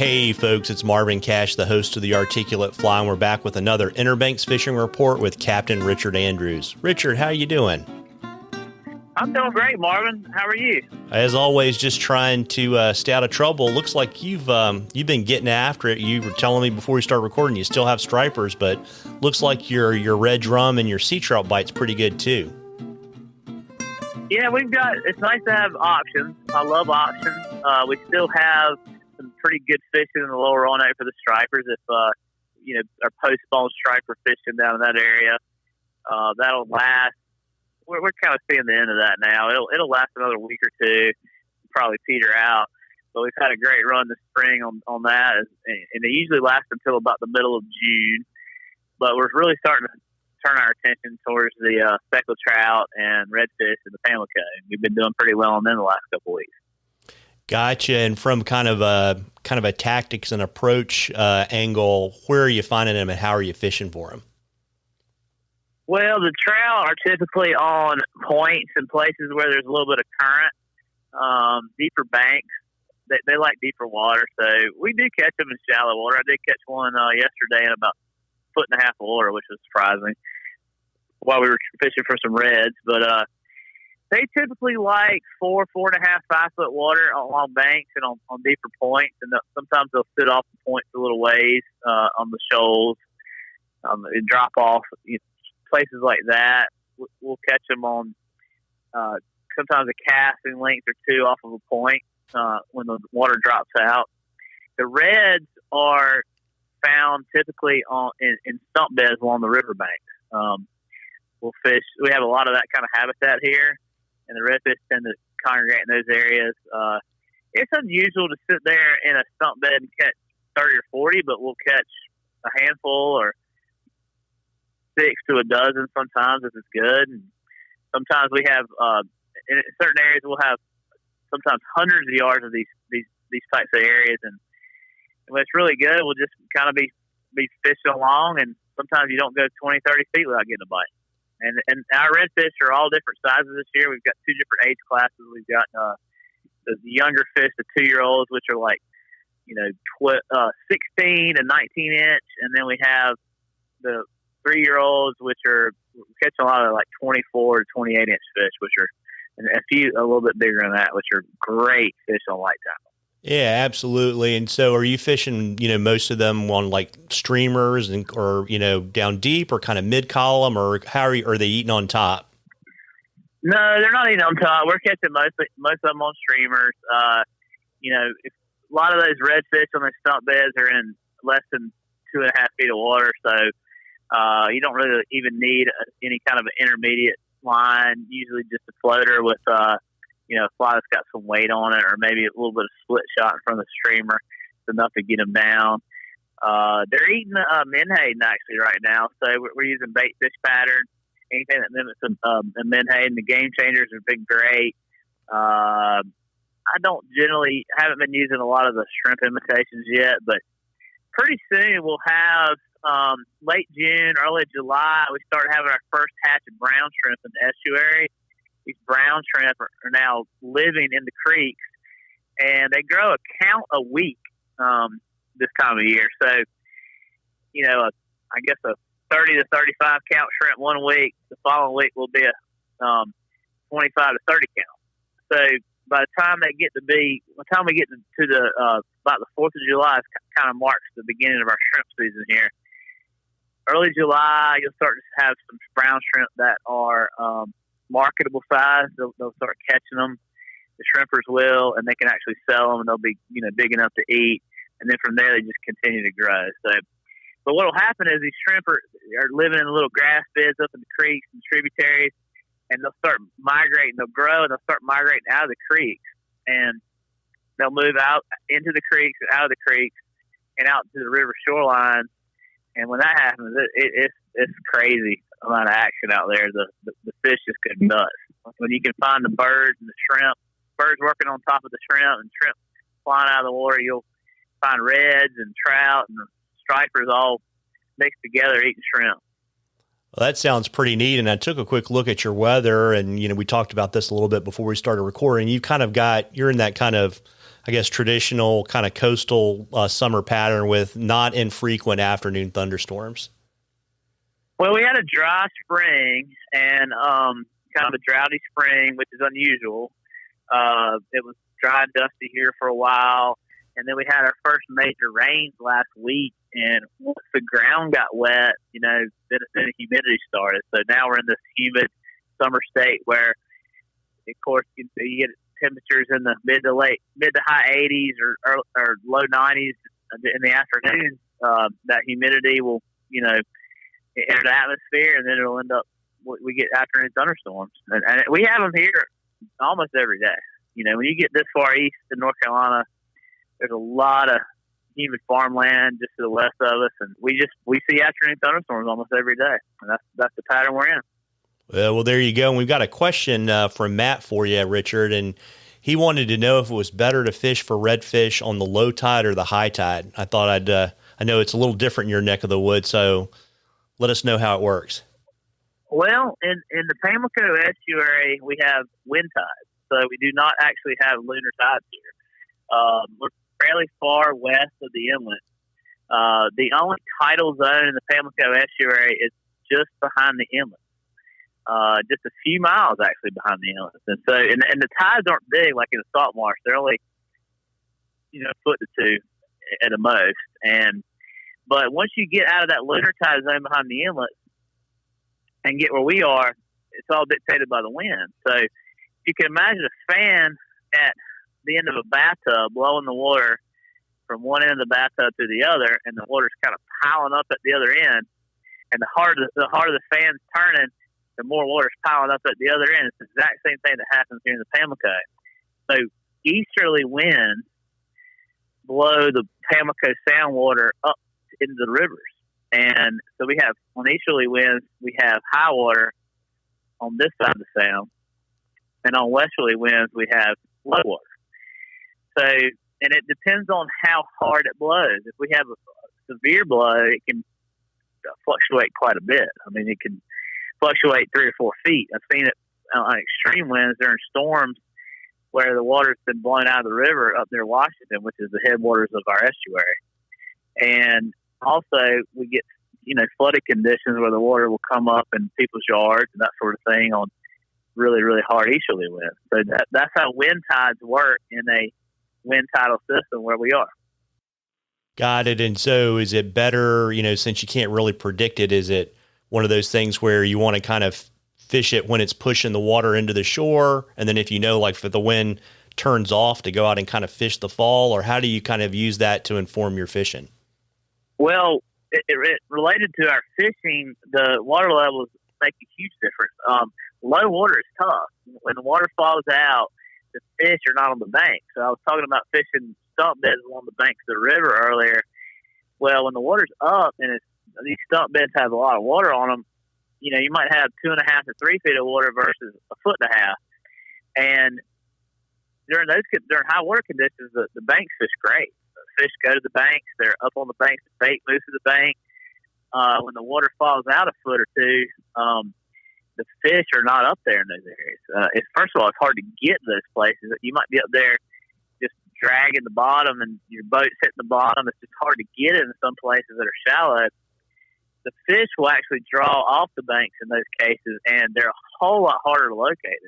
Hey folks, it's Marvin Cash, the host of the Articulate Fly, and we're back with another Inner Banks Fishing Report with Captain Richard Andrews. Richard, how you doing? I'm doing great, Marvin. How are you? As always, just trying to stay out of trouble. Looks like you've been getting after it. You were telling me before we start recording you still have stripers, but looks like your red drum and your sea trout bite's pretty good too. Yeah, it's nice to have options. I love options. We still have some pretty good fishing in the lower Roanoke for the stripers. If our post-spawn striper fishing down in that area, that'll last. We're kind of seeing the end of that now. It'll last another week or two, probably peter out. But we've had a great run this spring on that, and it usually lasts until about the middle of June. But we're really starting to turn our attention towards the speckled trout and redfish and the pamlico. We've been doing pretty well on them the last couple of weeks. Gotcha. And from kind of a tactics and approach angle, where are you finding them and how are you fishing for them? Well, the trout are typically on points and places where there's a little bit of current, deeper banks. They like deeper water, so we do catch them in shallow water. I did catch one yesterday in about a foot and a half of water, which was surprising, while we were fishing for some reds. But they typically like 4, 4.5, 5 foot water along banks and on deeper points, and sometimes they'll sit off the points a little ways on the shoals and drop off. Places like that, we'll catch them on sometimes a casting length or two off of a point when the water drops out. The reds are found typically in stump beds along the riverbanks. We'll fish. We have a lot of that kind of habitat here, and the redfish tend to congregate in those areas. It's unusual to sit there in a stump bed and catch 30 or 40, but we'll catch a handful or 6 to a dozen sometimes if it's good. And sometimes we have in certain areas we'll have sometimes hundreds of yards of these types of areas, and when it's really good, we'll just kind of be fishing along, and sometimes you don't go 20, 30 feet without getting a bite. And our redfish are all different sizes this year. We've got 2 different age classes. We've got the younger fish, the 2-year-olds, which are like 16 and 19 inch, and then we have the 3-year-olds, which are catching a lot of like 24 to 28 inch fish, which are, and a few a little bit bigger than that, which are great fish on light tackle. Yeah, absolutely. And so are you fishing, most of them on like streamers or down deep or kind of mid column, or how are they eating on top? No, they're not eating on top. We're catching most of them on streamers. A lot of those redfish on the stump beds are in less than 2.5 feet of water. So, you don't really even need any kind of an intermediate line, usually just a floater with, a fly that's got some weight on it, or maybe a little bit of split shot in front of the streamer. It's enough to get them down. They're eating menhaden actually right now. So we're using bait fish pattern, anything that mimics a menhaden. The game changers have been great. I haven't been using a lot of the shrimp imitations yet, but pretty soon we'll have late June, early July, we start having our first hatch of brown shrimp in the estuary. These brown shrimp are now living in the creeks, and they grow a count a week this time of year. So, I guess a 30 to 35 count shrimp one week. The following week will be a 25 to 30 count. So by the time we get to the about the 4th of July, it kind of marks the beginning of our shrimp season here. Early July, you'll start to have some brown shrimp that are marketable size. They'll start catching them. The shrimpers will, and they can actually sell them, and they'll be big enough to eat. And then from there, they just continue to grow. So, but what will happen is these shrimp are living in little grass beds up in the creeks and tributaries, and they'll start migrating. They'll grow, and they'll start migrating out of the creeks, and they'll move out into the creeks and out of the creeks and out to the river shoreline. And when that happens, it's crazy amount of action out there. The fish just go nuts. When you can find the birds and the shrimp, birds working on top of the shrimp and shrimp flying out of the water, you'll find reds and trout and stripers all mixed together eating shrimp. Well, that sounds pretty neat. And I took a quick look at your weather, and we talked about this a little bit before we started recording. You're in that kind of I guess, traditional kind of coastal summer pattern with not infrequent afternoon thunderstorms? Well, we had a dry spring and kind of a droughty spring, which is unusual. It was dry and dusty here for a while, and then we had our first major rains last week. And once the ground got wet, then the humidity started. So now we're in this humid summer state where, of course, you get temperatures in the mid to high 80s or low 90s in the afternoon. That humidity will, enter the atmosphere, and then it'll end up, we get afternoon thunderstorms. And we have them here almost every day. When you get this far east in North Carolina, there's a lot of humid farmland just to the west of us, and we see afternoon thunderstorms almost every day, and that's the pattern we're in. Well, there you go. And we've got a question from Matt for you, Richard, and he wanted to know if it was better to fish for redfish on the low tide or the high tide. I thought I know it's a little different in your neck of the woods, so let us know how it works. Well, in the Pamlico estuary, we have wind tides, so we do not actually have lunar tides here. We're fairly far west of the inlet. The only tidal zone in the Pamlico estuary is just behind the inlet. Just a few miles actually behind the inlet. And so, and the tides aren't big like in a salt marsh. They're only, a foot to two at the most. But once you get out of that lunar tide zone behind the inlet and get where we are, it's all dictated by the wind. So you can imagine a fan at the end of a bathtub blowing the water from one end of the bathtub to the other, and the water's kind of piling up at the other end. And the harder the fan's turning, the more water's piling up at the other end. It's the exact same thing that happens here in the Pamlico. So easterly winds blow the Pamlico sound water up into the rivers. And so we have, on easterly winds, we have high water on this side of the sound. And on westerly winds, we have low water. So, and it depends on how hard it blows. If we have a severe blow, it can fluctuate quite a bit. I mean, it can fluctuate 3 or 4 feet. I've seen it on extreme winds during storms where the water's been blown out of the river up near Washington, which is the headwaters of our estuary. And also we get, flooded conditions where the water will come up in people's yards and that sort of thing on really, really hard easterly winds. So that's how wind tides work in a wind tidal system where we are. Got it. And so is it better, since you can't really predict it, is it one of those things where you want to kind of fish it when it's pushing the water into the shore? And then if if the wind turns off, to go out and kind of fish the fall? Or how do you kind of use that to inform your fishing? Well, it related to our fishing, the water levels make a huge difference. Low water is tough. When the water falls out, the fish are not on the bank. So I was talking about fishing stump beds along the banks of the river earlier. Well, when the water's up and these stump beds have a lot of water on them, you might have 2.5 to 3 feet of water versus 1.5 feet. And during high water conditions, the banks fish great. The fish go to the banks. They're up on the banks. The bait moves to the bank. When the water falls out a foot or two, the fish are not up there in those areas. First of all, it's hard to get to those places. You might be up there just dragging the bottom and your boat's hitting the bottom. It's just hard to get in some places that are shallow. The fish will actually draw off the banks in those cases, and they're a whole lot harder to locate.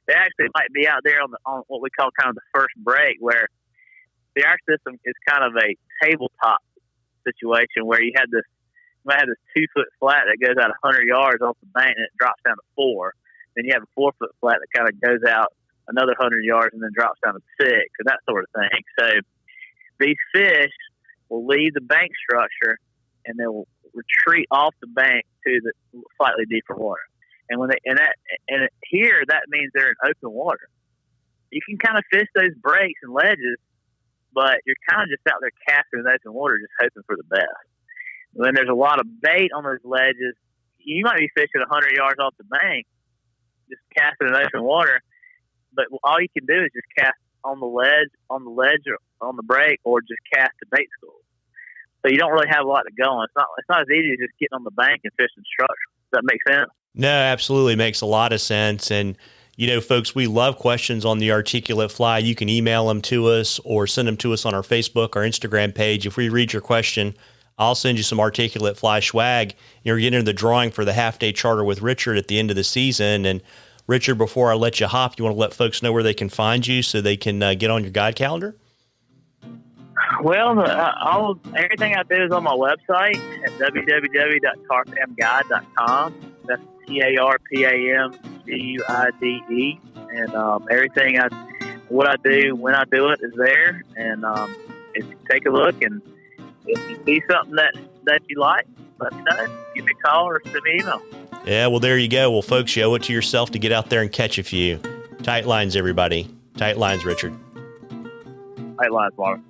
They actually might be out there on what we call kind of the first break, where our system is kind of a tabletop situation where you might have this 2-foot flat that goes out 100 yards off the bank and it drops down to 4. Then you have a 4-foot flat that kind of goes out another 100 yards and then drops down to 6, and that sort of thing. So these fish will leave the bank structure and they will retreat off the bank to the slightly deeper water. And here that means they're in open water. You can kind of fish those breaks and ledges, but you're kind of just out there casting in open water, just hoping for the best. When there's a lot of bait on those ledges, you might be fishing 100 yards off the bank, just casting in open water. But all you can do is just cast on the ledge, or on the break, or just cast the bait schools. So you don't really have a lot to go on. It's not as easy as just getting on the bank and fishing structure. Does that make sense? No, absolutely makes a lot of sense. And Folks, we love questions on the articulate fly. You can email them to us or send them to us on our Facebook or Instagram page. If we read your question, I'll send you some articulate fly swag. You're getting into the drawing for the half-day charter with Richard at the end of the season. And Richard, before I let you hop, you want to let folks know where they can find you so they can get on your guide calendar? Well, everything I do is on my website at www.tarpamguide.com. That's TARPAMGUIDE, and everything what I do when I do it is there. And if you take a look, and if you see something that you like, let me know. Give me a call or send me an email. Yeah, well, there you go. Well, folks, you owe it to yourself to get out there and catch a few. Tight lines, everybody. Tight lines, Richard. Tight lines, Mark.